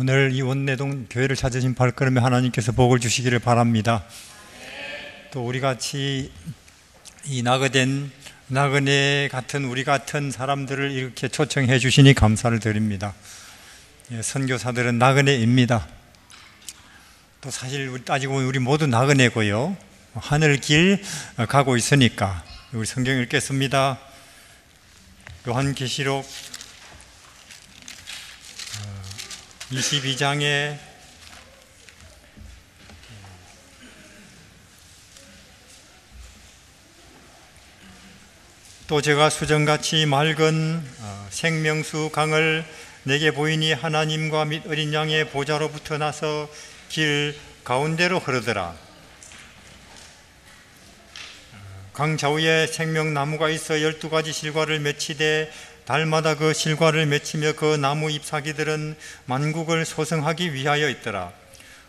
오늘 이 원내동 교회를 찾으신 발걸음에 하나님께서 복을 주시기를 바랍니다. 또 우리 같이 이 나그네 같은 우리 같은 사람들을 이렇게 초청해 주시니 감사를 드립니다. 선교사들은 나그네입니다. 또 사실 우리 따지고 보면 우리 모두 나그네고요. 하늘길 가고 있으니까 우리 성경 읽겠습니다. 요한계시록 22장에 또 제가 수정같이 맑은 생명수 강을 내게 보이니 하나님과 및 어린 양의 보좌로부터 나서 길 가운데로 흐르더라. 강 좌우에 생명나무가 있어 12가지 실과를 맺히되 달마다 그 실과를 맺히며 그 나무 잎사귀들은 만국을 소성하기 위하여 있더라.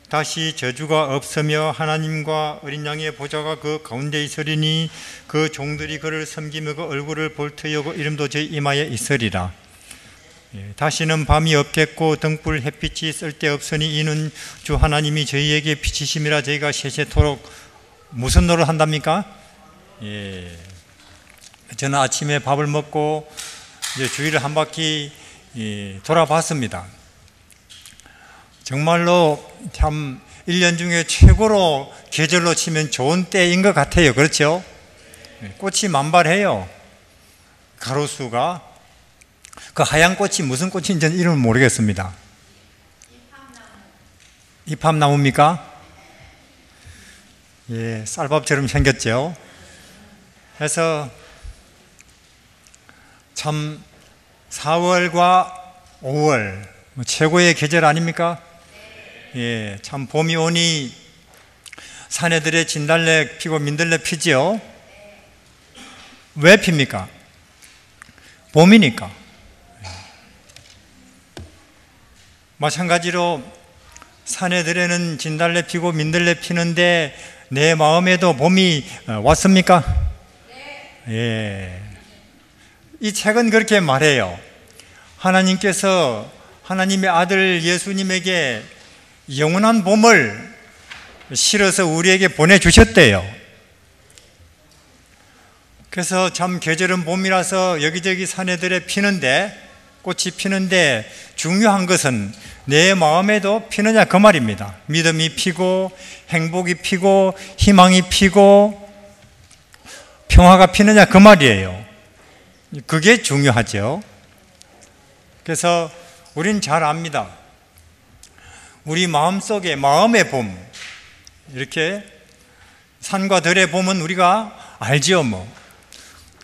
다시 저주가 없으며 하나님과 어린 양의 보좌가 그 가운데 있으리니 그 종들이 그를 섬기며 그 얼굴을 볼 터이고 이름도 저희 이마에 있으리라. 다시는 밤이 없겠고 등불 햇빛이 쓸데없으니 이는 주 하나님이 저희에게 비치심이라. 저희가 세세토록 무슨 노릇 한답니까? 저는 아침에 밥을 먹고 이제 주위를 한 바퀴 돌아봤습니다. 정말로 참 1년 중에 최고로 계절로 치면 좋은 때인 것 같아요. 그렇죠? 꽃이 만발해요. 가로수가. 그 하얀 꽃이 무슨 꽃인지 저는 이름을 모르겠습니다. 이팝나무입니까? 예, 쌀밥처럼 생겼죠. 그래서 참 4월과 5월 최고의 계절 아닙니까? 예, 참 봄이 오니 사내들의 진달래 피고 민들레 피지요. 왜 핍니까? 봄이니까. 마찬가지로 사내들에는 진달래 피고 민들레 피는데 내 마음에도 봄이 왔습니까? 예. 이 책은 그렇게 말해요. 하나님께서 하나님의 아들 예수님에게 영원한 봄을 실어서 우리에게 보내주셨대요. 그래서 참 계절은 봄이라서 여기저기 산에들에 피는데, 꽃이 피는데 중요한 것은 내 마음에도 피느냐 그 말입니다. 믿음이 피고 행복이 피고 희망이 피고 평화가 피느냐 그 말이에요. 그게 중요하죠. 그래서 우린 잘 압니다. 우리 마음속에 마음의 봄, 이렇게 산과 들의 봄은 우리가 알지요 뭐.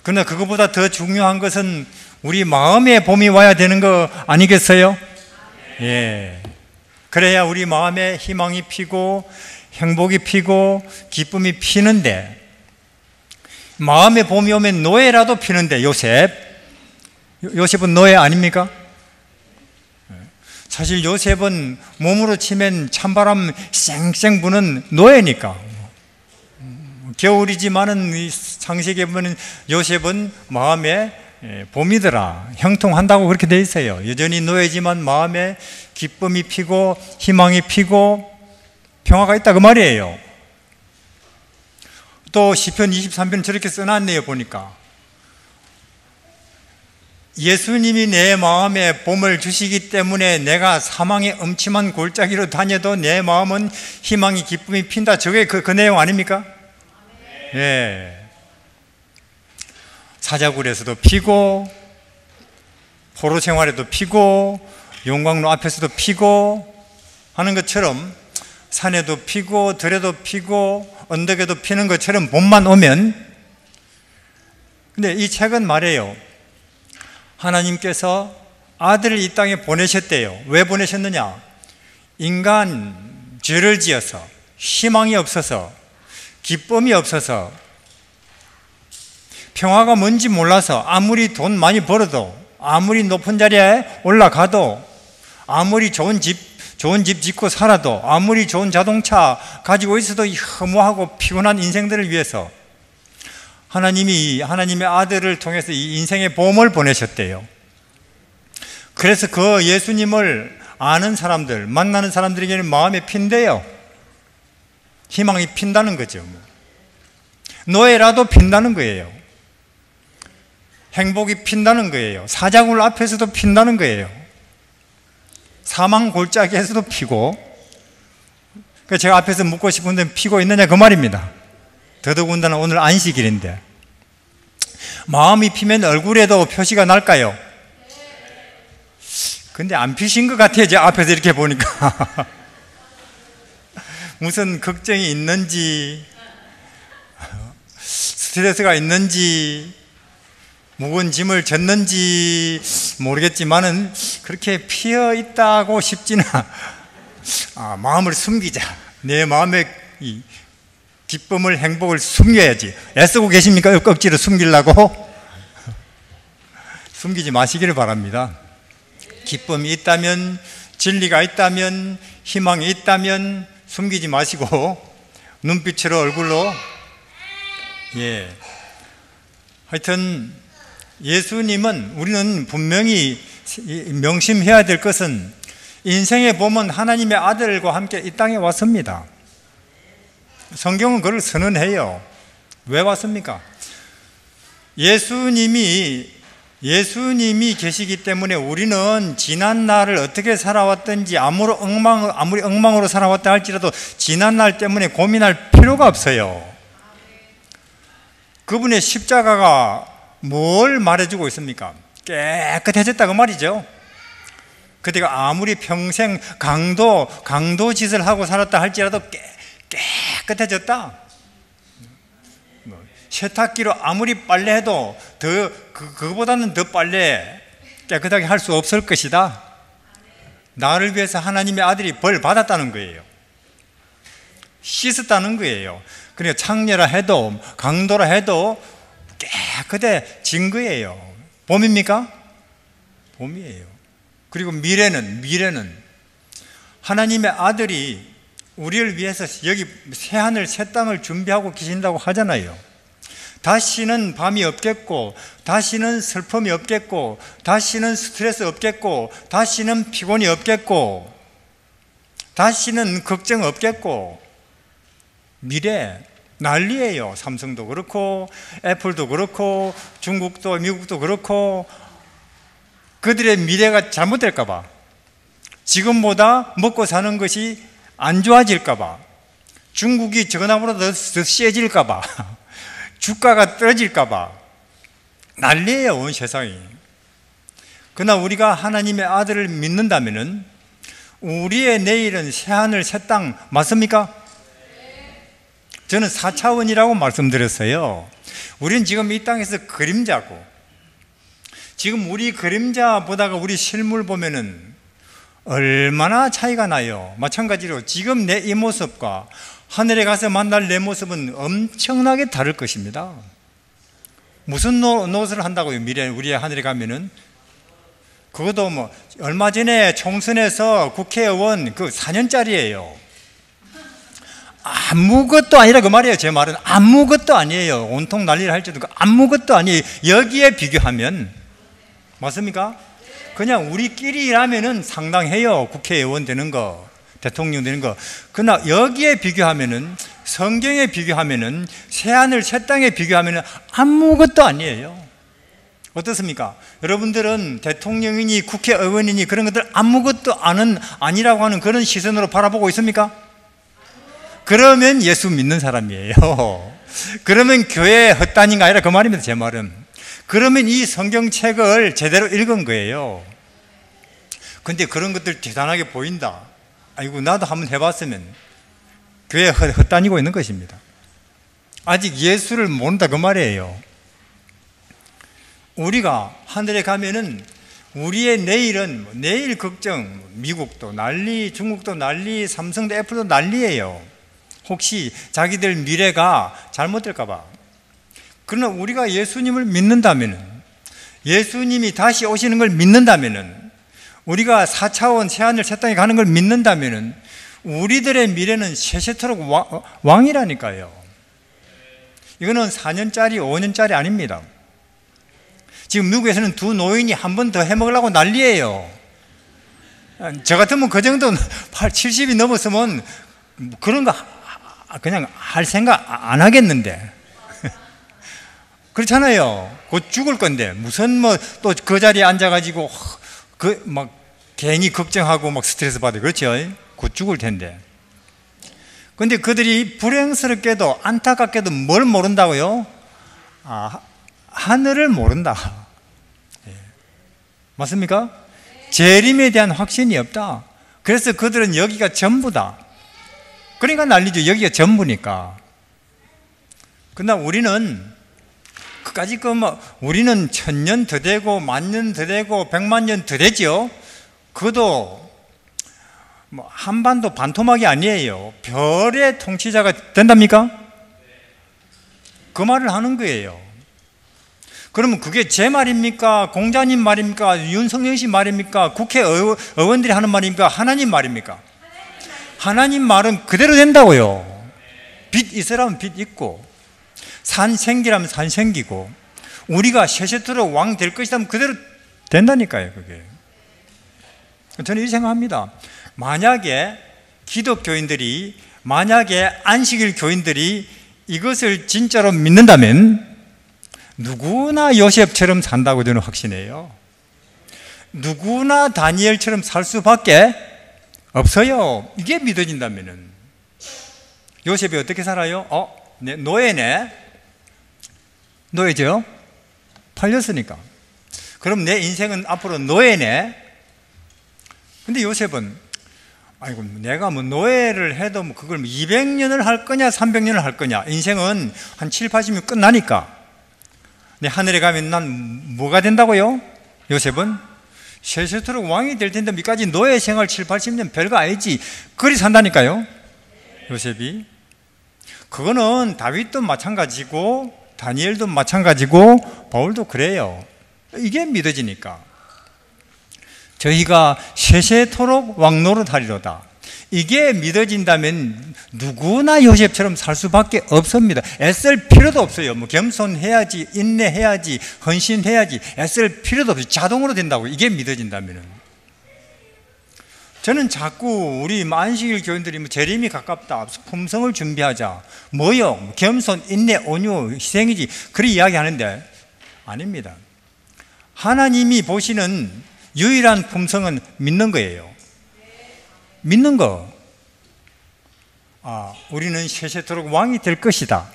그러나 그것보다 더 중요한 것은 우리 마음의 봄이 와야 되는 거 아니겠어요? 예. 그래야 우리 마음에 희망이 피고 행복이 피고 기쁨이 피는데, 마음의 봄이 오면 노예라도 피는데, 요셉은 노예 아닙니까? 사실 요셉은 몸으로 치면 찬바람 쌩쌩 부는 노예니까. 겨울이지만은 창세기에 보면 요셉은 마음에 봄이더라, 형통한다고 그렇게 돼 있어요. 여전히 노예지만 마음에 기쁨이 피고 희망이 피고 평화가 있다 그 말이에요. 또 시편 23편 저렇게 써놨네요. 보니까 예수님이 내 마음에 봄을 주시기 때문에 내가 사망의 음침한 골짜기로 다녀도 내 마음은 희망이 기쁨이 핀다. 저게 그 내용 아닙니까? 예. 사자굴에서도 피고 포로 생활에도 피고 용광로 앞에서도 피고 하는 것처럼 산에도 피고 들에도 피고 언덕에도 피는 것처럼 봄만 오면. 근데 이 책은 말해요. 하나님께서 아들을 이 땅에 보내셨대요. 왜 보내셨느냐? 인간 죄를 지어서 희망이 없어서 기쁨이 없어서 평화가 뭔지 몰라서 아무리 돈 많이 벌어도 아무리 높은 자리에 올라가도 아무리 좋은 집 짓고 살아도 아무리 좋은 자동차 가지고 있어도 허무하고 피곤한 인생들을 위해서 하나님의 아들을 통해서 이 인생의 봄을 보내셨대요. 그래서 그 예수님을 아는 사람들, 만나는 사람들에게는 마음에 핀대요. 희망이 핀다는 거죠. 노예라도 핀다는 거예요. 행복이 핀다는 거예요. 사자굴 앞에서도 핀다는 거예요. 사망 골짜기에서도 피고. 제가 앞에서 묻고 싶은데 피고 있느냐 그 말입니다. 더더군다나 오늘 안식일인데 마음이 피면 얼굴에도 표시가 날까요? 근데 안 피신 것 같아요. 제 앞에서 이렇게 보니까 무슨 걱정이 있는지 스트레스가 있는지 무거운 짐을 졌는지 모르겠지만은 그렇게 피어 있다고 싶지는 마음을 숨기자. 내 마음의 이 기쁨을, 행복을 숨겨야지. 애쓰고 계십니까? 억지로 숨기려고? 숨기지 마시기를 바랍니다. 기쁨이 있다면, 진리가 있다면, 희망이 있다면 숨기지 마시고 눈빛으로, 얼굴로. 하여튼 예수님은, 우리는 분명히 명심해야 될 것은 인생에 보면 하나님의 아들과 함께 이 땅에 왔습니다. 성경은 그걸 선언해요. 왜 왔습니까? 예수님이 계시기 때문에 우리는 지난 날을 어떻게 살아왔든지 아무리 엉망으로 살아왔다 할지라도 지난 날 때문에 고민할 필요가 없어요. 그분의 십자가가 뭘 말해주고 있습니까? 깨끗해졌다 그 말이죠. 그때가 아무리 평생 강도 짓을 하고 살았다 할지라도 깨끗해졌다. 세탁기로 아무리 빨래해도 그거보다는 더 빨래 깨끗하게 할 수 없을 것이다. 나를 위해서 하나님의 아들이 벌 받았다는 거예요. 씻었다는 거예요. 그러니까 창녀라 해도 강도라 해도 깨끗해진 거예요. 봄입니까? 봄이에요. 그리고 미래는 하나님의 아들이 우리를 위해서 여기 새하늘 새 땅을 준비하고 계신다고 하잖아요. 다시는 밤이 없겠고, 다시는 슬픔이 없겠고, 다시는 스트레스 없겠고, 다시는 피곤이 없겠고, 다시는 걱정 없겠고, 미래 난리예요. 삼성도 그렇고 애플도 그렇고 중국도 미국도 그렇고. 그들의 미래가 잘못될까 봐, 지금보다 먹고 사는 것이 안 좋아질까 봐, 중국이 저거보다 더 세질까 봐, 주가가 떨어질까 봐 난리예요, 온 세상이. 그러나 우리가 하나님의 아들을 믿는다면은 우리의 내일은 새하늘 새 땅 맞습니까? 저는 4차원이라고 말씀드렸어요. 우리는 지금 이 땅에서 그림자고, 지금 우리 그림자보다가 우리 실물 보면은 얼마나 차이가 나요. 마찬가지로 지금 내 이 모습과 하늘에 가서 만날 내 모습은 엄청나게 다를 것입니다. 무슨 노릇을 한다고요? 미래 우리의 하늘에 가면은 그것도 뭐 얼마 전에 총선에서 국회의원 그 4년짜리예요. 아무것도 아니라 그 말이에요. 제 말은 아무것도 아니에요. 온통 난리를 할지도 아무것도 아니에요. 여기에 비교하면. 맞습니까? 그냥 우리끼리 일하면은 상당해요. 국회의원 되는 거, 대통령 되는 거. 그러나 여기에 비교하면은, 성경에 비교하면은, 새하늘 새 땅에 비교하면은 아무것도 아니에요. 어떻습니까? 여러분들은 대통령이니 국회의원이니 그런 것들 아무것도 아니라고 하는 그런 시선으로 바라보고 있습니까? 그러면 예수 믿는 사람이에요. 그러면 교회 헛다니가 아니라 그 말입니다. 제 말은. 그러면 이 성경책을 제대로 읽은 거예요. 근데 그런 것들 대단하게 보인다. 아이고 나도 한번 해봤으면. 교회 헛다니고 있는 것입니다. 아직 예수를 모른다 그 말이에요. 우리가 하늘에 가면은 우리의 내일은, 내일 걱정, 미국도 난리, 중국도 난리, 삼성도 애플도 난리예요. 혹시 자기들 미래가 잘못될까 봐. 그러나 우리가 예수님을 믿는다면은, 예수님이 다시 오시는 걸 믿는다면은, 우리가 4차원 새하늘 새 땅에 가는 걸 믿는다면은 우리들의 미래는 세세토록 왕이라니까요. 이거는 4년짜리 5년짜리 아닙니다. 지금 미국에서는 두 노인이 한 번 더 해먹으려고 난리예요. 저 같으면 그 정도는 70이 넘었으면 그런 거 그냥 할 생각 안 하겠는데. 그렇잖아요. 곧 죽을 건데 무슨 뭐 또 그 자리에 앉아가지고 그 막 괜히 걱정하고 막 스트레스 받아. 그렇죠? 곧 죽을 텐데. 근데 그들이 불행스럽게도 안타깝게도 뭘 모른다고요? 하늘을 모른다. 맞습니까? 재림에 대한 확신이 없다. 그래서 그들은 여기가 전부다. 그러니까 난리죠. 여기가 전부니까. 그러나 우리는 그까짓 우리는 1000년 더 되고 10,000년 더 되고 100만 년 더 되죠. 그것도 한반도 반토막이 아니에요. 별의 통치자가 된답니까? 그 말을 하는 거예요. 그러면 그게 제 말입니까? 공자님 말입니까? 윤석열 씨 말입니까? 국회의원들이 하는 말입니까? 하나님 말입니까? 하나님 말은 그대로 된다고요. 빛 있으라면 빛 있고, 산 생기라면 산 생기고, 우리가 셋세토록 왕 될 것이라면 그대로 된다니까요. 그게. 저는 이렇게 생각합니다. 만약에 기독교인들이, 만약에 안식일 교인들이 이것을 진짜로 믿는다면 누구나 요셉처럼 산다고 저는 확신해요. 누구나 다니엘처럼 살 수밖에 없어요. 이게 믿어진다면은. 요셉이 어떻게 살아요? 노예네. 노예죠? 팔렸으니까. 그럼 내 인생은 앞으로 노예네. 근데 요셉은 아이고 내가 노예를 해도 그걸 200년을 할 거냐 300년을 할 거냐. 인생은 한 7, 80년 끝나니까. 내 하늘에 가면 난 뭐가 된다고요? 요셉은 셋세토록 왕이 될 텐데 밑까지 노예 생활 7, 80년 별거 아니지. 그리 산다니까요. 요셉이. 그거는 다윗도 마찬가지고 다니엘도 마찬가지고 바울도 그래요. 이게 믿어지니까. 저희가 세세토록 왕노릇하리로다. 이게 믿어진다면 누구나 요셉처럼 살 수밖에 없습니다. 애쓸 필요도 없어요. 겸손해야지, 인내해야지, 헌신해야지, 애쓸 필요도 없어요. 자동으로 된다고. 이게 믿어진다면. 저는 자꾸 우리 안식일 교인들이 재림이 가깝다, 품성을 준비하자, 뭐요? 겸손, 인내, 온유, 희생이지. 그렇게 이야기하는데 아닙니다. 하나님이 보시는 유일한 품성은 믿는 거예요. 믿는 거. 우리는 세세토록 왕이 될 것이다.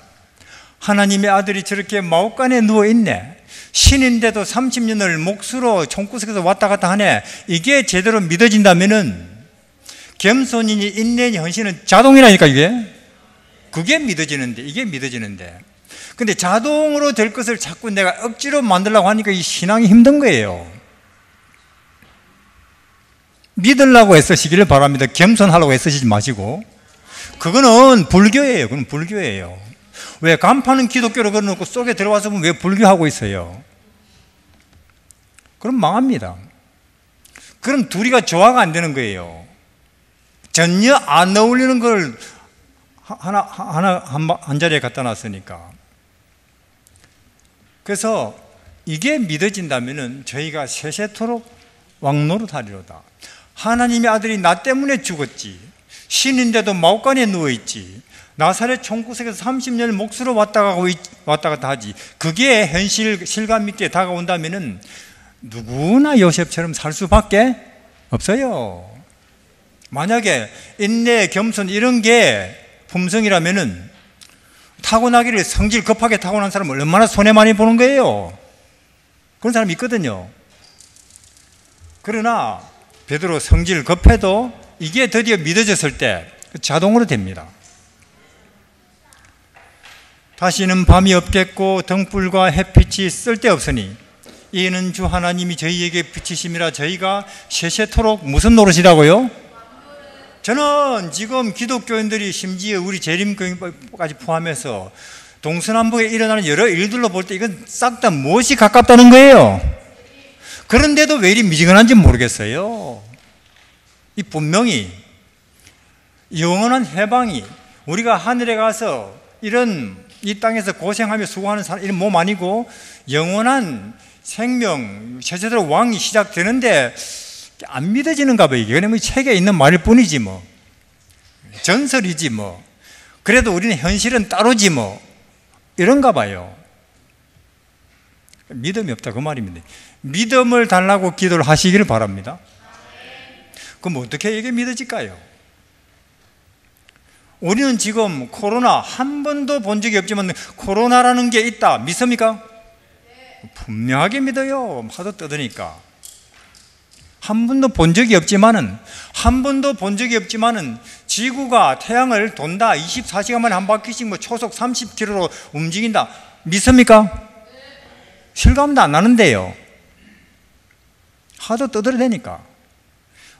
하나님의 아들이 저렇게 마옥간에 누워있네. 신인데도 30년을 몫으로 총구석에서 왔다 갔다 하네. 이게 제대로 믿어진다면은 겸손이니 인내니 헌신은 자동이라니까. 그게 믿어지는데, 이게 믿어지는데. 근데 자동으로 될 것을 자꾸 내가 억지로 만들려고 하니까 이 신앙이 힘든 거예요. 믿으려고 애쓰시기를 바랍니다. 겸손하려고 애쓰시지 마시고. 그거는 불교예요. 그건 불교예요. 왜 간판은 기독교로 걸어놓고 속에 들어와서 보면 왜 불교하고 있어요? 그럼 망합니다. 그럼 둘이가 조화가 안 되는 거예요. 전혀 안 어울리는 걸 한 자리에 갖다 놨으니까. 그래서 이게 믿어진다면은 저희가 세세토록 왕노릇하리로다. 하나님의 아들이 나 때문에 죽었지. 신인데도 마옥간에 누워있지. 나사렛 총구석에서 30년을 몫으로 왔다 갔다 하지. 그게 현실 실감 있게 다가온다면은 누구나 요셉처럼 살 수밖에 없어요. 만약에 인내, 겸손 이런 게 품성이라면은 타고나기를 성질 급하게 타고난 사람은 얼마나 손해 많이 보는 거예요. 그런 사람이 있거든요. 그러나 베드로 성질 급해도 이게 드디어 믿어졌을 때 자동으로 됩니다. 다시는 밤이 없겠고 등불과 햇빛이 쓸데없으니 이는 주 하나님이 저희에게 비치심이라. 저희가 세세토록 무슨 노릇이라고요? 저는 지금 기독교인들이 심지어 우리 재림교인까지 포함해서 동서남북에 일어나는 여러 일들로 볼 때 이건 싹 다 무엇이 가깝다는 거예요? 그런데도 왜 이리 미지근한지 모르겠어요. 이 분명히 영원한 해방이, 우리가 하늘에 가서 이런 이 땅에서 고생하며 수고하는 사람, 이런 몸 아니고 영원한 생명, 세세토록 왕이 시작되는데 안 믿어지는가 봐요. 이게 뭐 책에 있는 말일 뿐이지 뭐. 전설이지 뭐. 그래도 우리는 현실은 따로지 뭐. 이런가 봐요. 믿음이 없다 그 말입니다. 믿음을 달라고 기도를 하시기를 바랍니다. 그럼 어떻게 이게 믿어질까요? 우리는 지금 코로나 한 번도 본 적이 없지만 코로나라는 게 있다 믿습니까? 분명하게 믿어요. 하도 떠드니까. 한 번도 본 적이 없지만은 지구가 태양을 돈다. 24시간 만에 한 바퀴씩 뭐 초속 30km로 움직인다. 믿습니까? 실감도 안 나는데요. 하도 떠들어대니까.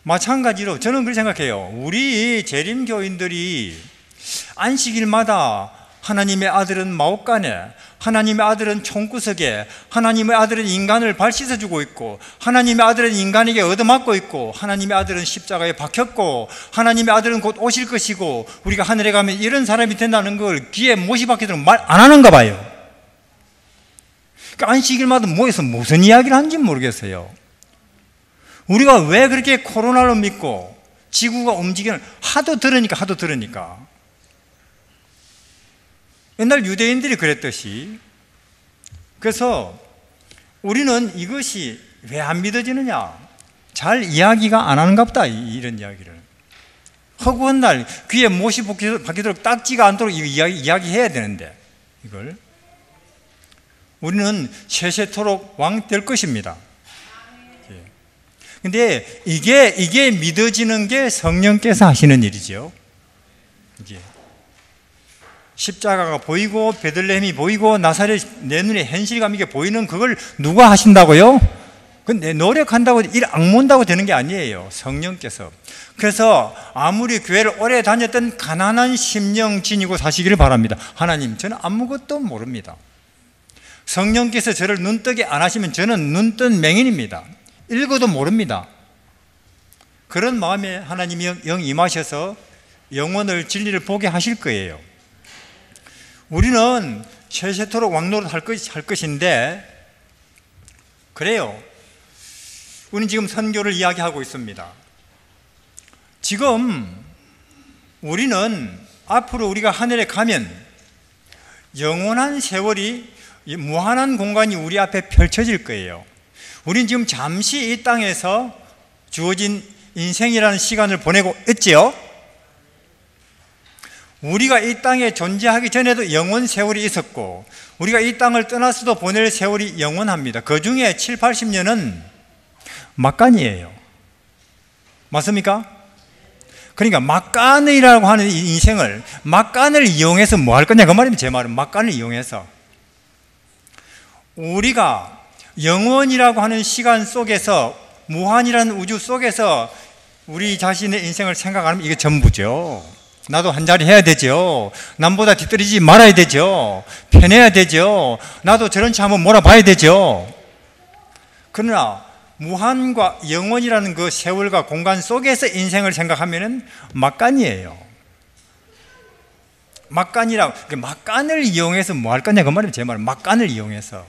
마찬가지로 저는 그렇게 생각해요. 우리 재림교인들이 안식일마다 하나님의 아들은 마옥간에, 하나님의 아들은 총구석에, 하나님의 아들은 인간을 발 씻어주고 있고, 하나님의 아들은 인간에게 얻어맞고 있고, 하나님의 아들은 십자가에 박혔고, 하나님의 아들은 곧 오실 것이고, 우리가 하늘에 가면 이런 사람이 된다는 걸 귀에 못이 박히도록 말 안 하는가 봐요. 그러니까 안식일마다 모여서 무슨 이야기를 하는지 모르겠어요. 우리가 왜 그렇게 코로나를 믿고 지구가 움직이는, 하도 들으니까. 옛날 유대인들이 그랬듯이. 그래서 우리는 이것이 왜 안 믿어지느냐, 잘 이야기가 안 하는가 보다. 이런 이야기를 허구한 날 귀에 못이 박히도록 닦지가 않도록 이야기해야 되는데, 이걸 우리는 세세토록 왕 될 것입니다. 근데 이게 믿어지는 게 성령께서 하시는 일이죠. 이제 십자가가 보이고 베들레헴이 보이고 나사렛 내 눈에 현실감 있게 보이는 그걸 누가 하신다고요? 근데 노력한다고 일 악문다고 되는 게 아니에요. 성령께서. 그래서 아무리 교회를 오래 다녔던 가난한 심령 지니고 사시기를 바랍니다. 하나님, 저는 아무것도 모릅니다. 성령께서 저를 눈뜨게 안 하시면 저는 눈뜬 맹인입니다. 읽어도 모릅니다. 그런 마음에 하나님이 영 임하셔서 영혼을 진리를 보게 하실 거예요. 우리는 세세토록 왕노릇 할 것인데, 그래요. 우리는 지금 선교를 이야기하고 있습니다. 지금 우리는 앞으로 우리가 하늘에 가면 영원한 세월이, 무한한 공간이 우리 앞에 펼쳐질 거예요. 우린 지금 잠시 이 땅에서 주어진 인생이라는 시간을 보내고 있지요. 우리가 이 땅에 존재하기 전에도 영원 세월이 있었고, 우리가 이 땅을 떠나서도 보낼 세월이 영원합니다. 그 중에 7, 80년은 막간이에요. 맞습니까? 그러니까 막간이라고 하는 이 인생을, 막간을 이용해서 뭐 할 거냐 그 말입니다. 제 말은 막간을 이용해서 우리가 영원이라고 하는 시간 속에서, 무한이라는 우주 속에서 우리 자신의 인생을 생각하면 이게 전부죠. 나도 한 자리 해야 되죠. 남보다 뒤떨어지지 말아야 되죠. 편해야 되죠. 나도 저런 차 한번 몰아봐야 되죠. 그러나 무한과 영원이라는 그 세월과 공간 속에서 인생을 생각하면 막간이에요. 막간을 이용해서 뭐 할 거냐 그 말이에요. 제 말은 막간을 이용해서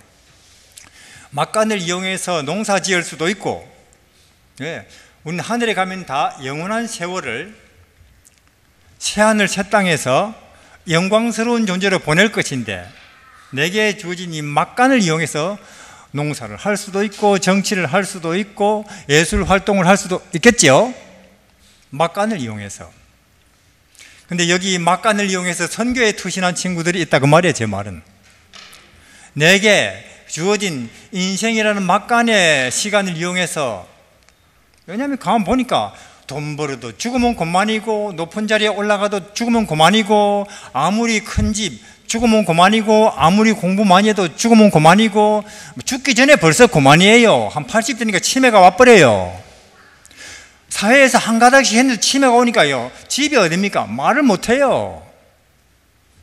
농사 지을 수도 있고, 우리는 하늘에 가면 다 영원한 세월을 새하늘 새 땅에서 영광스러운 존재로 보낼 것인데, 내게 주어진 이 막간을 이용해서 농사를 할 수도 있고, 정치를 할 수도 있고, 예술 활동을 할 수도 있겠죠. 막간을 이용해서. 근데 여기 막간을 이용해서 선교에 투신한 친구들이 있다 그 말이에요. 제 말은 내게 주어진 인생이라는 막간의 시간을 이용해서, 왜냐하면 가만 보니까 돈 벌어도 죽으면 그만이고, 높은 자리에 올라가도 죽으면 그만이고, 아무리 큰 집 죽으면 그만이고, 아무리 공부 많이 해도 죽으면 그만이고, 죽기 전에 벌써 그만이에요. 한 80 되니까 치매가 와버려요. 사회에서 한 가닥씩 했는데 치매가 오니까요, 집이 어딥니까? 말을 못해요.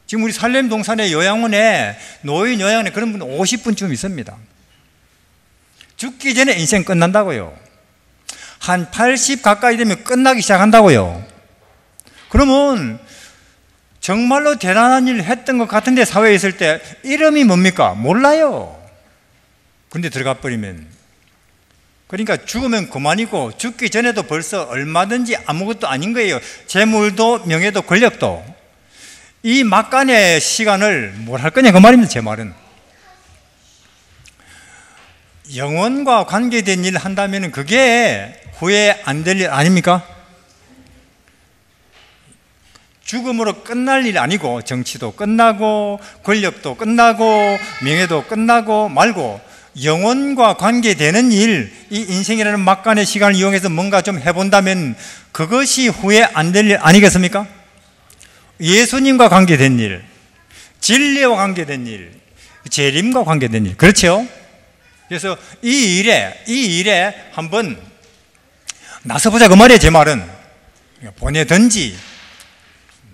지금 우리 살렘동산의 요양원에, 노인 요양원에 그런 분 50분쯤 있습니다. 죽기 전에 인생 끝난다고요. 한 80 가까이 되면 끝나기 시작한다고요. 그러면 정말로 대단한 일을 했던 것 같은데, 사회에 있을 때 이름이 뭡니까? 몰라요. 근데 들어가 버리면 그러니까 죽으면 그만이고 죽기 전에도 벌써 얼마든지 아무것도 아닌 거예요. 재물도 명예도 권력도. 이 막간의 시간을 뭘 할 거냐 그 말입니다. 제 말은 영혼과 관계된 일을 한다면 그게 후회 안 될 일 아닙니까? 죽음으로 끝날 일 아니고 정치도 끝나고 권력도 끝나고 명예도 끝나고 말고 영혼과 관계되는 일, 이 인생이라는 막간의 시간을 이용해서 뭔가 좀 해본다면 그것이 후회 안 될 일 아니겠습니까? 예수님과 관계된 일, 진리와 관계된 일, 재림과 관계된 일, 그렇죠? 그래서 이 일에 한번 나서보자 그 말이에요. 제 말은 보내든지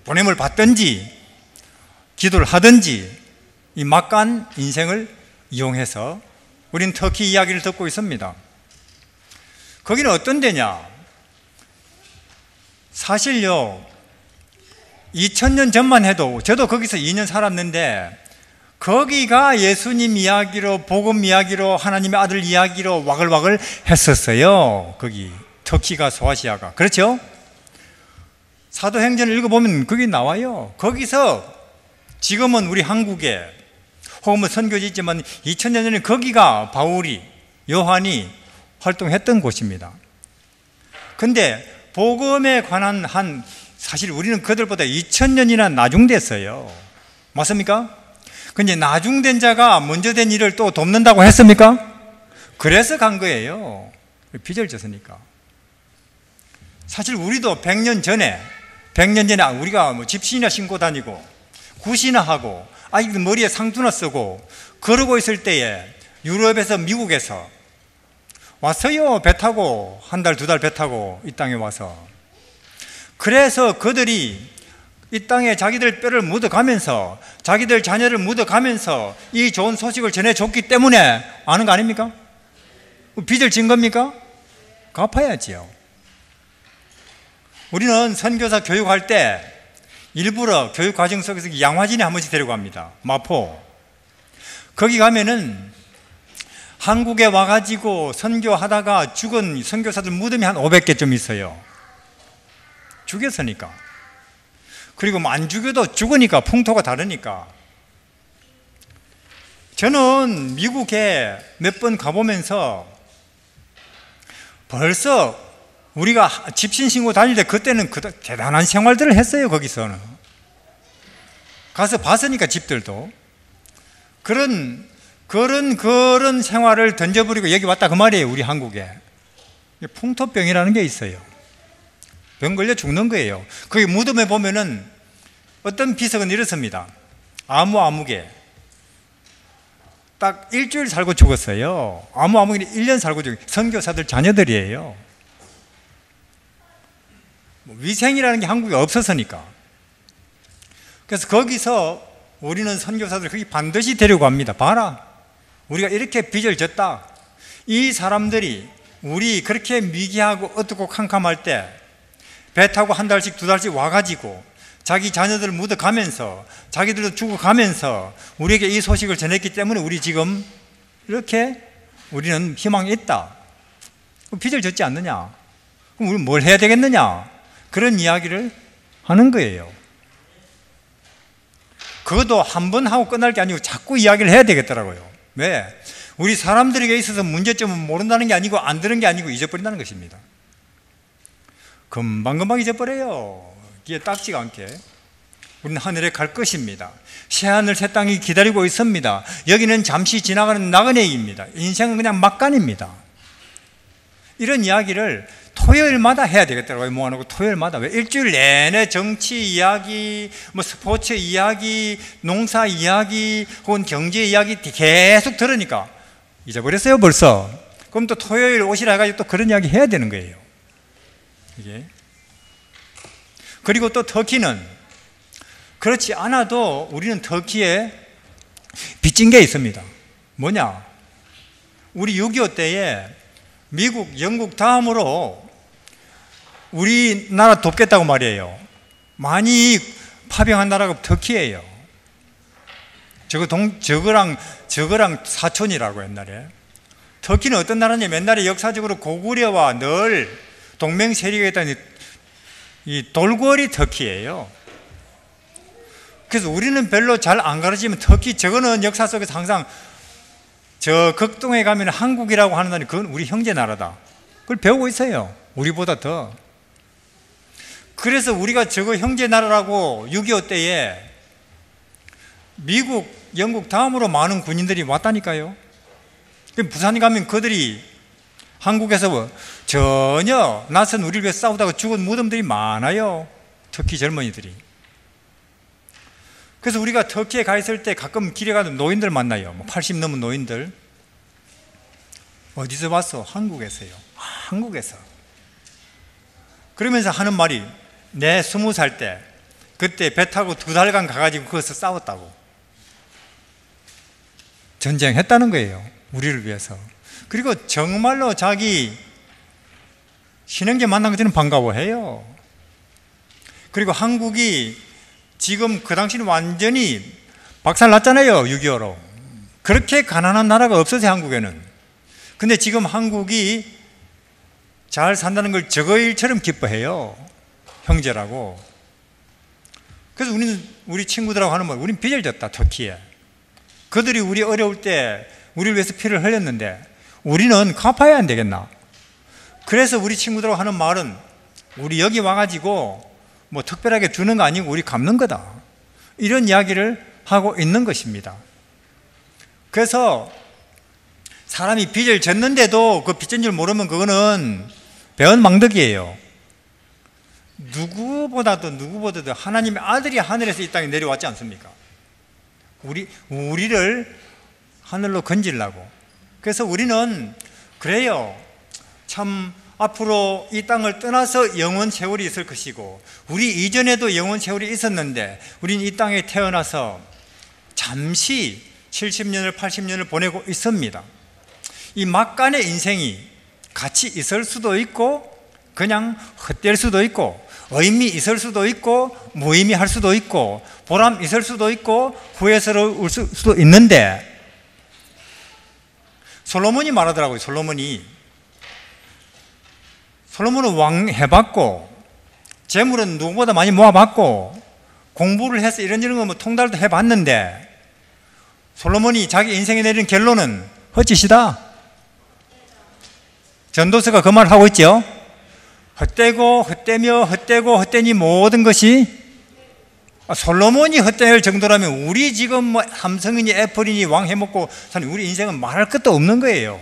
보냄을 받든지 기도를 하든지 이 막간 인생을 이용해서 우린 터키 이야기를 듣고 있습니다. 거기는 어떤 데냐? 사실요 2000년 전만 해도 저도 거기서 2년 살았는데 거기가 예수님 이야기로 복음 이야기로 하나님의 아들 이야기로 와글와글 했었어요. 거기 터키가 소아시아가. 그렇죠? 사도행전을 읽어보면 그게 나와요. 거기서 지금은 우리 한국에 혹은 뭐 선교지 있지만 2000년 전에 거기가 바울이 요한이 활동했던 곳입니다. 근데 복음에 관한 사실 우리는 그들보다 2000년이나 나중됐어요. 맞습니까? 근데 나중된 자가 먼저 된 일을 또 돕는다고 했습니까? 그래서 간 거예요. 빚을 졌으니까. 사실 우리도 100년 전에 우리가 뭐 집신이나 신고 다니고 굿이나 하고 아이들 머리에 상투나 쓰고 그러고 있을 때에 유럽에서 미국에서 왔어요. 배 타고 한 달, 두 달 배 타고 이 땅에 와서. 그래서 그들이 이 땅에 자기들 뼈를 묻어가면서 자기들 자녀를 묻어가면서 이 좋은 소식을 전해줬기 때문에 아는 거 아닙니까? 빚을 진 겁니까? 갚아야지요. 우리는 선교사 교육할 때 일부러 교육 과정 속에서 양화진에 한 번씩 데려갑니다. 마포. 거기 가면은 한국에 와가지고 선교하다가 죽은 선교사들 무덤이 한 500개쯤 있어요. 죽였으니까. 그리고 안 죽여도 죽으니까 풍토가 다르니까. 저는 미국에 몇 번 가보면서 벌써 우리가 집신 신고 다닐 때 그때는 대단한 생활들을 했어요. 거기서는 가서 봤으니까 집들도 그런 생활을 던져버리고 여기 왔다 그 말이에요. 우리 한국에 풍토병이라는 게 있어요. 병 걸려 죽는 거예요. 거기 무덤에 보면은 어떤 비석은 이렇습니다. 아무개 딱 일주일 살고 죽었어요. 아무개 1년 살고 죽었어요. 선교사들 자녀들이에요. 위생이라는 게 한국에 없었으니까. 그래서 거기서 우리는 선교사들 거기 반드시 데려갑니다. 봐라, 우리가 이렇게 빚을 졌다. 이 사람들이 우리 그렇게 미개하고 어둡고 캄캄할 때 배 타고 한 달씩 두 달씩 와가지고 자기 자녀들을 묻어가면서 자기들도 죽어가면서 우리에게 이 소식을 전했기 때문에 우리 지금 이렇게 우리는 희망이 있다. 빚을 졌지 않느냐? 그럼 우리는 뭘 해야 되겠느냐? 그런 이야기를 하는 거예요. 그것도 한 번 하고 끝날 게 아니고 자꾸 이야기를 해야 되겠더라고요. 왜? 우리 사람들에게 있어서 문제점은 모른다는 게 아니고 안 들은 게 아니고 잊어버린다는 것입니다. 금방금방 잊어버려요. 이게 딱지가 않게. 우리는 하늘에 갈 것입니다. 새하늘 새 땅이 기다리고 있습니다. 여기는 잠시 지나가는 나그네입니다. 인생은 그냥 막간입니다. 이런 이야기를 토요일마다 해야 되겠더라고요. 모아놓고 토요일마다. 왜? 일주일 내내 정치 이야기, 뭐 스포츠 이야기, 농사 이야기, 혹은 경제 이야기 계속 들으니까 잊어버렸어요 벌써. 그럼 또 토요일 오시라 해가지고 또 그런 이야기 해야 되는 거예요. 이게. 그리고 또 터키는 그렇지 않아도 우리는 터키에 빚진 게 있습니다. 뭐냐? 우리 6.25 때에 미국, 영국 다음으로 우리나라 돕겠다고 말이에요. 많이 파병한 나라가 터키예요. 저거랑 사촌이라고 옛날에. 터키는 어떤 나라냐? 옛날에 역사적으로 고구려와 늘 동맹 세력이 있다는 이 돌고리 터키예요. 그래서 우리는 별로 잘 안 가르치면 터키, 저거는 역사 속에서 항상 저 극동에 가면 한국이라고 하는 나라는 그건 우리 형제 나라다. 그걸 배우고 있어요. 우리보다 더. 그래서 우리가 저거 형제 나라라고 6.25 때에 미국, 영국 다음으로 많은 군인들이 왔다니까요. 부산에 가면 그들이 한국에서 전혀 낯선 우리를 위해 싸우다가 죽은 무덤들이 많아요. 터키 젊은이들이. 그래서 우리가 터키에 가 있을 때 가끔 길에 가는 노인들 만나요. 80 넘은 노인들. 어디서 왔어? 한국에서요. 한국에서. 그러면서 하는 말이, 내 20살 때 그때 배 타고 2달간 가가지고 거기서 싸웠다고. 전쟁했다는 거예요. 우리를 위해서. 그리고 정말로 자기 신형제 만난 것들은 반가워해요. 그리고 한국이 지금 그 당시는 완전히 박살났잖아요. 6.25로. 그렇게 가난한 나라가 없었어요. 한국에는. 근데 지금 한국이 잘 산다는 걸 저거 일처럼 기뻐해요. 형제라고. 그래서 우리 친구들하고 하는 말, 우린 빚을 졌다. 터키에. 그들이 우리 어려울 때 우리를 위해서 피를 흘렸는데 우리는 갚아야 안 되겠나? 그래서 우리 친구들하고 하는 말은, 우리 여기 와가지고 뭐 특별하게 주는 거 아니고 우리 갚는 거다. 이런 이야기를 하고 있는 것입니다. 그래서 사람이 빚을 졌는데도 그 빚진 줄 모르면 그거는 배은망덕이에요. 누구보다도 하나님의 아들이 하늘에서 이 땅에 내려왔지 않습니까? 우리를 하늘로 건지려고. 그래서 우리는 그래요. 참 앞으로 이 땅을 떠나서 영원 세월이 있을 것이고, 우리 이전에도 영원 세월이 있었는데 우리는 이 땅에 태어나서 잠시 70년을 80년을 보내고 있습니다. 이 막간의 인생이 같이 있을 수도 있고 그냥 헛될 수도 있고, 의미 있을 수도 있고 무의미할 수도 있고, 보람 있을 수도 있고 후회스러울 수도 있는데, 솔로몬이 말하더라고요. 솔로몬은 왕 해봤고 재물은 누구보다 많이 모아봤고 공부를 해서 이런저런 거 뭐 통달도 해봤는데, 솔로몬이 자기 인생에 내린 결론은 헛짓이다. 전도서가 그 말을 하고 있죠. 헛되고 헛되며 헛되고 헛되니 모든 것이, 솔로몬이 헛될 정도라면 우리 지금 뭐 삼성이니 애플이니 왕 해먹고 사는 우리 인생은 말할 것도 없는 거예요.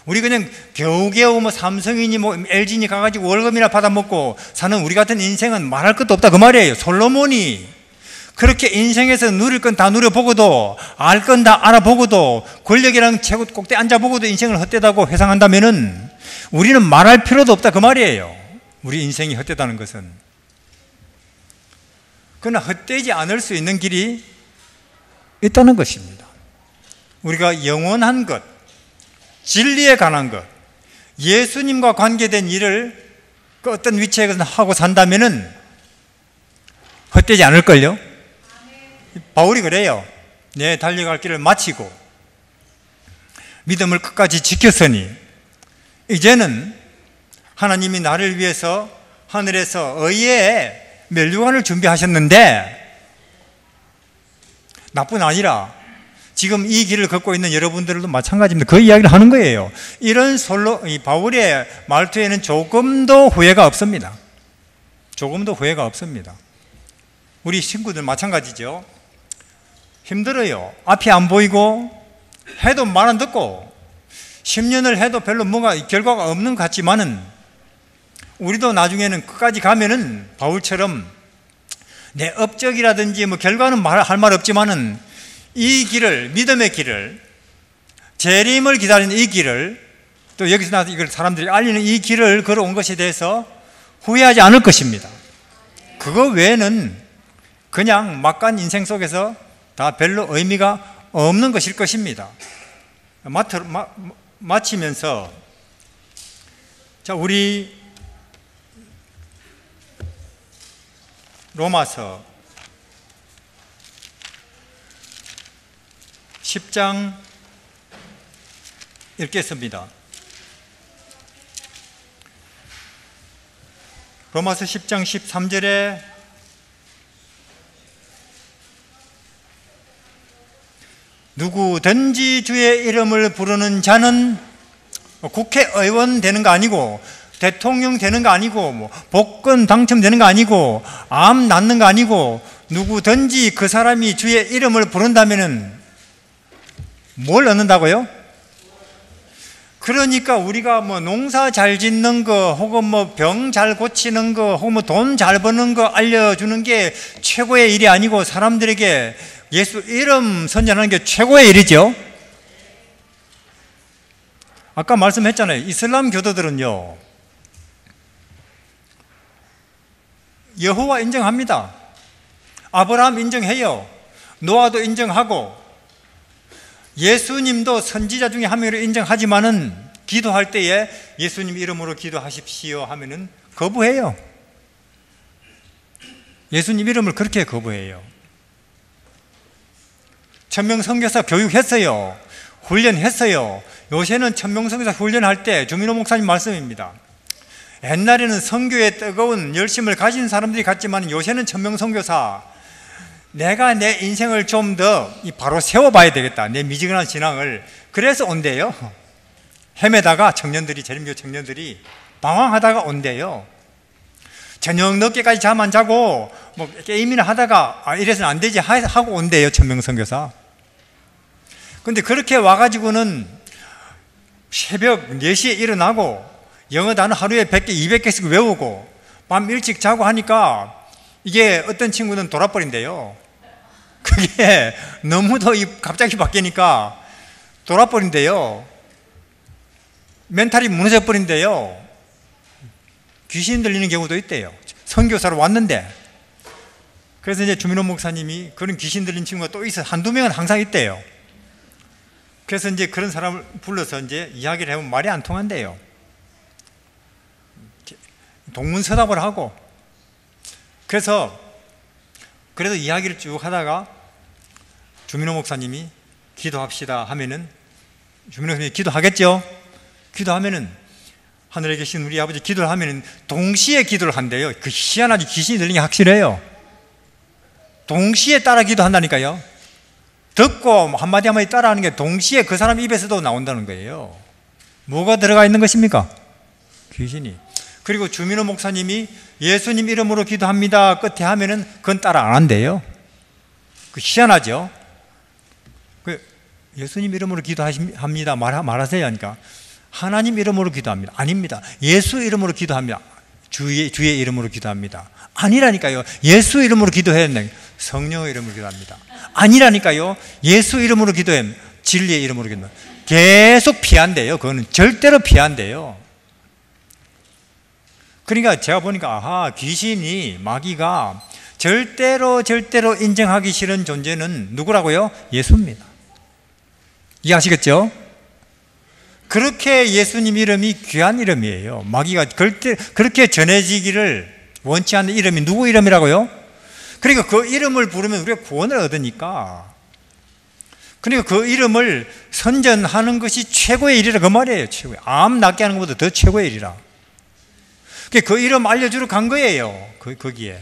우리 그냥 겨우겨우 뭐 삼성이니 뭐 LG니 가가지고 월급이나 받아먹고 사는 우리 같은 인생은 말할 것도 없다 그 말이에요. 솔로몬이 그렇게 인생에서 누릴 건 다 누려보고도 알 건 다 알아보고도 권력이랑 최고 꼭대 앉아보고도 인생을 헛되다고 회상한다면은 우리는 말할 필요도 없다 그 말이에요. 우리 인생이 헛되다는 것은. 그러나 헛되지 않을 수 있는 길이 있다는 것입니다. 우리가 영원한 것, 진리에 관한 것, 예수님과 관계된 일을 그 어떤 위치에서 하고 산다면은 헛되지 않을걸요? 바울이 그래요. 내 달려갈 길을 마치고 믿음을 끝까지 지켰으니 이제는 하나님이 나를 위해서 하늘에서 의의 면류관을 준비하셨는데, 나뿐 아니라 지금 이 길을 걷고 있는 여러분들도 마찬가지입니다. 그 이야기를 하는 거예요. 이런 이 바울의 말투에는 조금도 후회가 없습니다. 조금도 후회가 없습니다. 우리 친구들 마찬가지죠. 힘들어요. 앞이 안 보이고 해도 말 안 듣고 10년을 해도 별로 뭔가 결과가 없는 것 같지만은, 우리도 나중에는 끝까지 가면은 바울처럼 내 업적이라든지 뭐 결과는 할 말 없지만은 이 길을, 믿음의 길을, 재림을 기다리는 이 길을, 또 여기서 나서 이걸 사람들이 알리는 이 길을 걸어온 것에 대해서 후회하지 않을 것입니다. 그거 외에는 그냥 막간 인생 속에서 다 별로 의미가 없는 것일 것입니다. 마치면서, 자, 우리 로마서 10장 읽겠습니다. 로마서 10장 13절에 누구든지 주의 이름을 부르는 자는 국회의원 되는 거 아니고 대통령 되는 거 아니고 뭐 복권 당첨되는 거 아니고 암 낫는 거 아니고 누구든지 그 사람이 주의 이름을 부른다면은 뭘 얻는다고요? 그러니까 우리가 뭐 농사 잘 짓는 거 혹은 뭐 병 잘 고치는 거 혹은 뭐 돈 잘 버는 거 알려주는 게 최고의 일이 아니고 사람들에게 예수 이름 선전하는 게 최고의 일이죠. 아까 말씀했잖아요. 이슬람 교도들은요 여호와 인정합니다. 아브라함 인정해요. 노아도 인정하고 예수님도 선지자 중에 한 명으로 인정하지만은 기도할 때에 예수님 이름으로 기도하십시오 하면은 거부해요. 예수님 이름을 그렇게 거부해요. 천명선교사 교육했어요. 훈련했어요. 요새는 천명선교사 훈련할 때 주민호 목사님 말씀입니다. 옛날에는 선교에 뜨거운 열심을 가진 사람들이 갔지만 요새는 천명선교사 내가 내 인생을 좀 더 바로 세워봐야 되겠다. 내 미지근한 신앙을. 그래서 온대요. 헤매다가 청년들이, 재림교 청년들이 방황하다가 온대요. 저녁 늦게까지 잠 안 자고 뭐 게임이나 하다가 이래서는 안 되지 하고 온대요. 천명선교사. 근데 그렇게 와가지고는 새벽 4시에 일어나고 영어 단어 하루에 100개, 200개씩 외우고 밤 일찍 자고 하니까 이게 어떤 친구는 돌아버린대요. 그게 너무도 갑자기 바뀌니까 돌아버린대요. 멘탈이 무너져 버린대요. 귀신 들리는 경우도 있대요. 선교사로 왔는데. 그래서 이제 주민호 목사님이 그런 귀신 들린 친구가 또 있어. 한두 명은 항상 있대요. 그래서 이제 그런 사람을 불러서 이제 이야기를 해보면 말이 안 통한대요. 동문서답을 하고. 그래서 이야기를 쭉 하다가 주민호 목사님이 기도합시다 하면은 주민호 목사님이 기도하겠죠? 기도하면은 하늘에 계신 우리 아버지 기도를 하면은 동시에 기도를 한대요. 그 희한하지 귀신이 들리는 게 확실해요. 동시에 따라 기도한다니까요. 듣고 한마디 한마디 따라하는 게 동시에 그 사람 입에서도 나온다는 거예요. 뭐가 들어가 있는 것입니까? 귀신이. 그리고 주민호 목사님이 예수님 이름으로 기도합니다 끝에 하면은 그건 따라 안 한대요. 그 희한하죠? 예수님 이름으로 기도합니다 말하세요 하니까 하나님 이름으로 기도합니다. 아닙니다. 예수 이름으로 기도합니다. 주의 이름으로 기도합니다. 아니라니까요. 예수 이름으로 기도해야 된다. 성령의 이름으로 기도합니다. 아니라니까요. 예수 이름으로 기도해야 됩니다. 진리의 이름으로 기도합니다. 계속 피한대요. 그거는 절대로 피한대요. 그러니까 제가 보니까 아하, 귀신이, 마귀가 절대로 인정하기 싫은 존재는 누구라고요? 예수입니다. 이해하시겠죠? 그렇게 예수님 이름이 귀한 이름이에요. 마귀가 그렇게 전해지기를 원치 않는 이름이 누구 이름이라고요? 그러니까 그 이름을 부르면 우리가 구원을 얻으니까. 그러니까 그 이름을 선전하는 것이 최고의 일이라 그 말이에요. 최고의. 암 낫게 하는 것보다 더 최고의 일이라. 그 이름 알려주러 간 거예요. 거기에.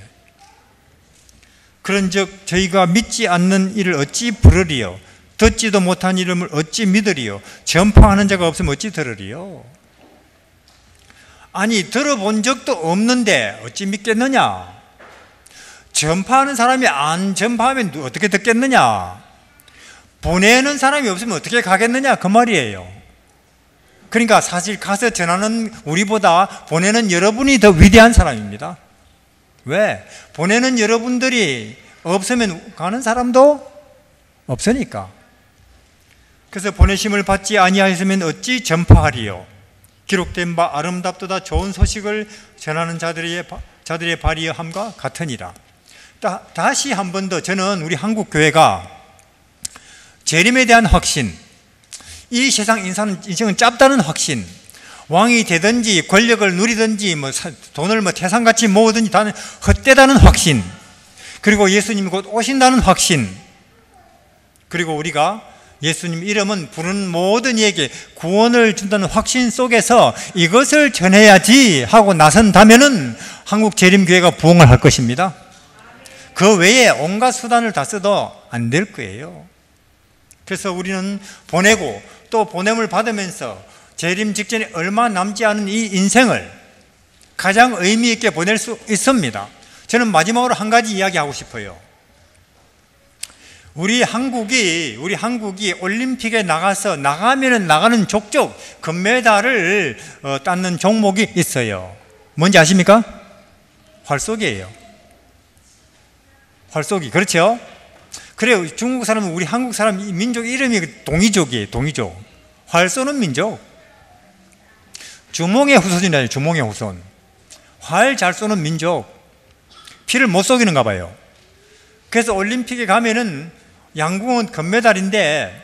그런즉 저희가 믿지 않는 이를 어찌 부르리요? 듣지도 못한 이름을 어찌 믿으리요? 전파하는 자가 없으면 어찌 들으리요? 아니 들어본 적도 없는데 어찌 믿겠느냐? 전파하는 사람이 안 전파하면 어떻게 듣겠느냐? 보내는 사람이 없으면 어떻게 가겠느냐? 그 말이에요. 그러니까 사실 가서 전하는 우리보다 보내는 여러분이 더 위대한 사람입니다. 왜? 보내는 여러분들이 없으면 가는 사람도 없으니까. 그래서 보내심을 받지 아니하였으면 어찌 전파하리요? 기록된 바 아름답도다 좋은 소식을 전하는 자들의 발이함과 같으니라. 다시 한 번 더 저는 우리 한국 교회가 재림에 대한 확신, 이 세상 인생은 짧다는 확신, 왕이 되든지 권력을 누리든지 뭐 돈을 뭐 태산같이 모으든지 다 헛되다는 확신, 그리고 예수님이 곧 오신다는 확신, 그리고 우리가 예수님 이름은 부르는 모든 이에게 구원을 준다는 확신 속에서 이것을 전해야지 하고 나선다면은 한국 재림교회가 부흥을 할 것입니다. 그 외에 온갖 수단을 다 써도 안 될 거예요. 그래서 우리는 보내고 또 보냄을 받으면서 재림 직전에 얼마 남지 않은 이 인생을 가장 의미 있게 보낼 수 있습니다. 저는 마지막으로 한 가지 이야기하고 싶어요. 우리 한국이 올림픽에 나가면은 나가는 족족 금메달을 땄는 종목이 있어요. 뭔지 아십니까? 활쏘기예요. 활쏘기. 그렇죠? 그래요. 중국 사람은 우리 한국 사람 민족 이름이 동이족이에요. 동이족. 활 쏘는 민족. 주몽의 후손이라요. 주몽의 후손. 활 잘 쏘는 민족. 피를 못 속이는가 봐요. 그래서 올림픽에 가면은 양궁은 금메달인데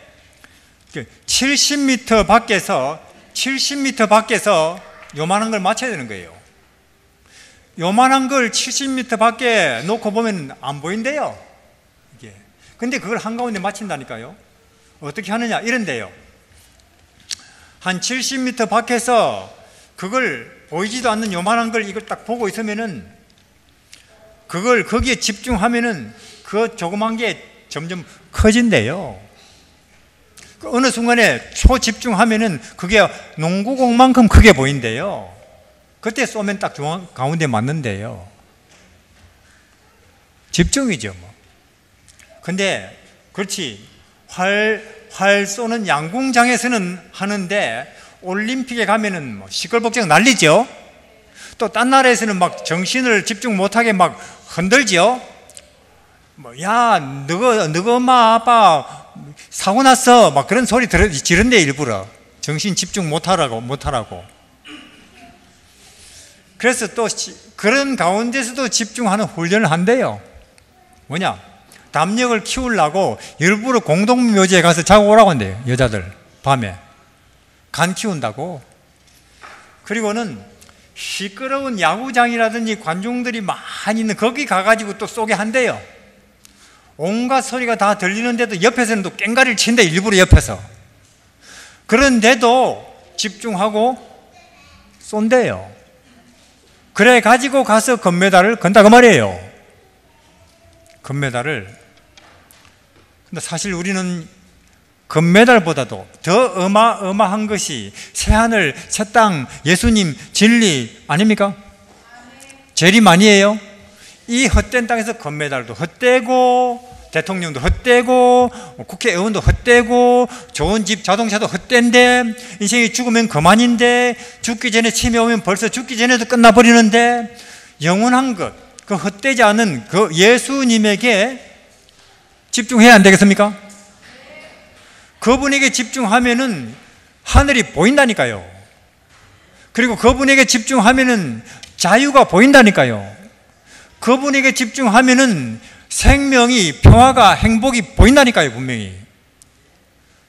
70m 밖에서 요만한 걸 맞춰야 되는 거예요. 요만한 걸 70m 밖에 놓고 보면 안 보인대요. 이게. 근데 그걸 한가운데 맞춘다니까요. 어떻게 하느냐 이런데요. 한 70m 밖에서 그걸 보이지도 않는 요만한 걸 이걸 딱 보고 있으면은 그걸 거기에 집중하면은 그 조그만 게 점점 커진대요. 어느 순간에 초집중하면은 그게 농구공만큼 크게 보인대요. 그때 쏘면 딱 중앙 가운데 맞는데요. 집중이죠, 뭐. 근데 그렇지 활 쏘는 양궁장에서는 하는데 올림픽에 가면은 뭐 시끌벅적 난리죠. 또 딴 나라에서는 막 정신을 집중 못하게 막 흔들죠. 뭐, 야, 너가 엄마 아빠 사고 났어. 막 그런 소리 지른대 일부러. 정신 집중 못하라고. 그래서 또 그런 가운데서도 집중하는 훈련을 한대요. 뭐냐? 담력을 키우려고 일부러 공동묘지에 가서 자고 오라고 한대요. 여자들 밤에 간 키운다고. 그리고는 시끄러운 야구장이라든지 관중들이 많이 있는 거기 가가지고 또 쏘게 한대요. 온갖 소리가 다 들리는데도 옆에서는 또 깽가리를 친대. 일부러 옆에서. 그런데도 집중하고 쏜대요. 그래 가지고 가서 금메달을 건다 그 말이에요. 금메달을. 근데 사실 우리는 금메달보다도 더 어마어마한 것이 새하늘, 새 땅, 예수님, 진리 아닙니까? 재림 아니에요? 이 헛된 땅에서 금메달도 헛되고 대통령도 헛되고 국회의원도 헛되고 좋은 집 자동차도 헛된데 인생이 죽으면 그만인데 죽기 전에 치매 오면 벌써 죽기 전에도 끝나버리는데 영원한 것, 그 헛되지 않은 그 예수님에게 집중해야 안 되겠습니까? 그분에게 집중하면은 하늘이 보인다니까요. 그리고 그분에게 집중하면은 자유가 보인다니까요. 그분에게 집중하면은 생명이, 평화가, 행복이 보인다니까요. 분명히.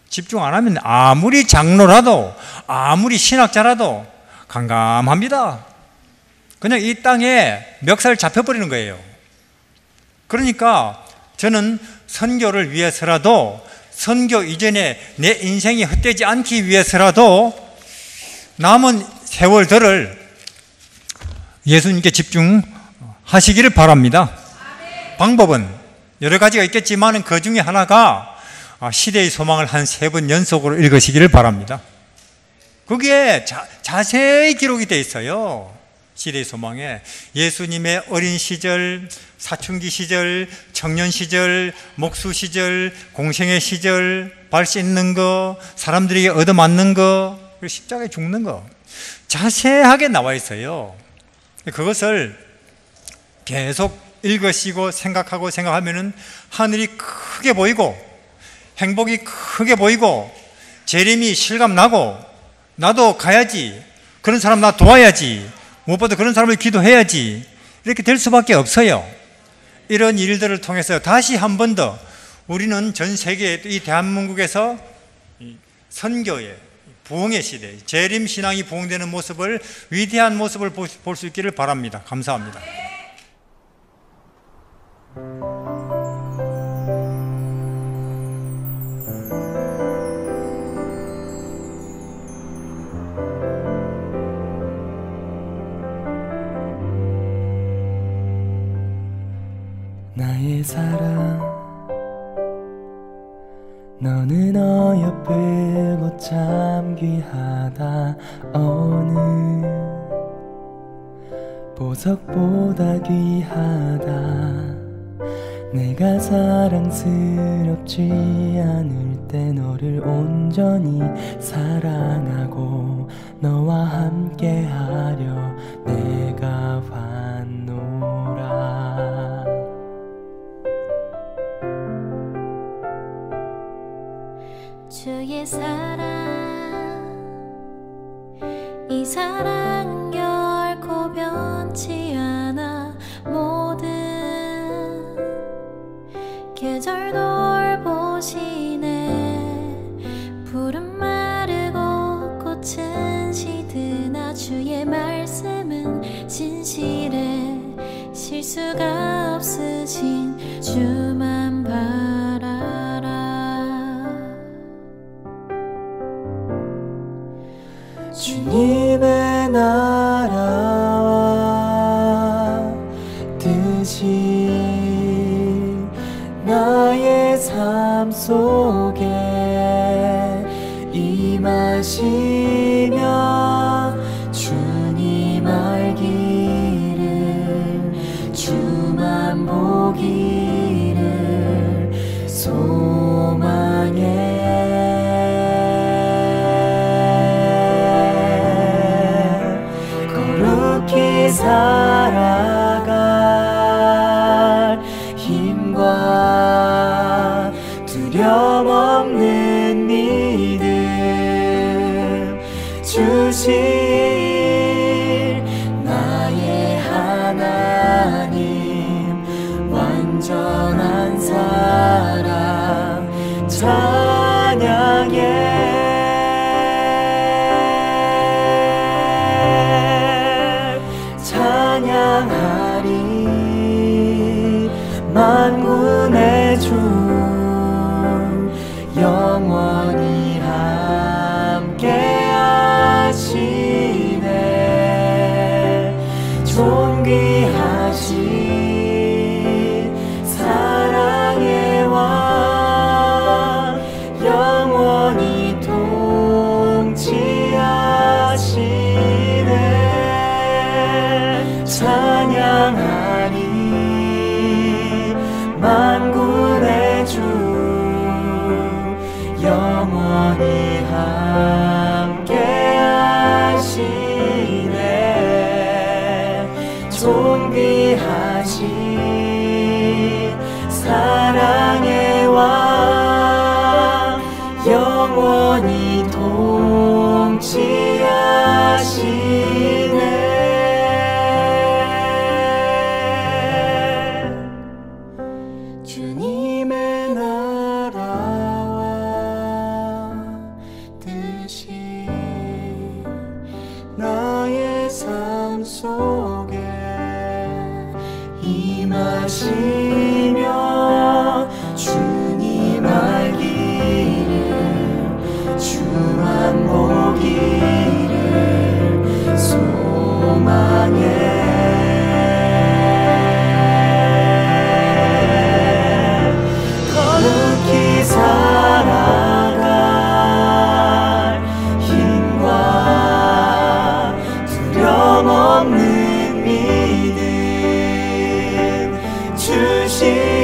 집중 안 하면 아무리 장로라도 아무리 신학자라도 깜깜합니다. 그냥 이 땅에 멱살 잡혀버리는 거예요. 그러니까 저는 선교를 위해서라도, 선교 이전에 내 인생이 헛되지 않기 위해서라도 남은 세월들을 예수님께 집중하시기를 바랍니다. 방법은 여러 가지가 있겠지만 그 중에 하나가 시대의 소망을 한 3번 연속으로 읽으시기를 바랍니다. 거기에 자세히 기록이 되어 있어요. 시대의 소망에 예수님의 어린 시절, 사춘기 시절, 청년 시절, 목수 시절, 공생의 시절, 발 씻는 거, 사람들에게 얻어맞는 거, 그리고 십자가에 죽는 거 자세하게 나와 있어요. 그것을 계속 읽으시고 생각하면은 하늘이 크게 보이고 행복이 크게 보이고 재림이 실감나고 나도 가야지, 그런 사람 나 도와야지, 무엇보다 그런 사람을 기도해야지, 이렇게 될 수밖에 없어요. 이런 일들을 통해서 다시 한 번 더 우리는 전 세계, 이 대한민국에서 선교의 부흥의 시대, 재림 신앙이 부흥되는 모습을, 위대한 모습을 볼 수 있기를 바랍니다. 감사합니다. 나의 사랑 너는 어여쁘고 참 귀하다. 어느 보석보다 귀하다. 내가 사랑스럽지 않을 때 너를 온전히 사랑하고 너와 함께하려 내가 왔노라. 주의 사랑 이 사랑은 결코 변치 않아. 모든 계절 돌보시네. 푸른 마르고 꽃은 시드나 주의 말씀은 진실해. 실수가 없으신 주만 바라라. 주님의 나라와 뜻이 나의 삶 속에 임하시며 주님 알기를 주만 보기를 소망해. 거룩히 살아갈 힘과 두려움 없는 믿음 주실 나의 하나님. 완전한 사랑 찬양해. 찬양하리 만군의 주 영원히 함께 하시네. 존귀하신 사랑의 왕 영원히 통치하시네. 찬양하리 만군의 주 영원히 함께 하시네. 존귀하신 사랑의 왕 영원히 통치하시네. 주님의 나라와 뜻이 나의 삶 속에 임하시며 주님 알기를 주만 보기를 소망해. 거룩히 살아갈 힘과 두려움 없는 믿음 주시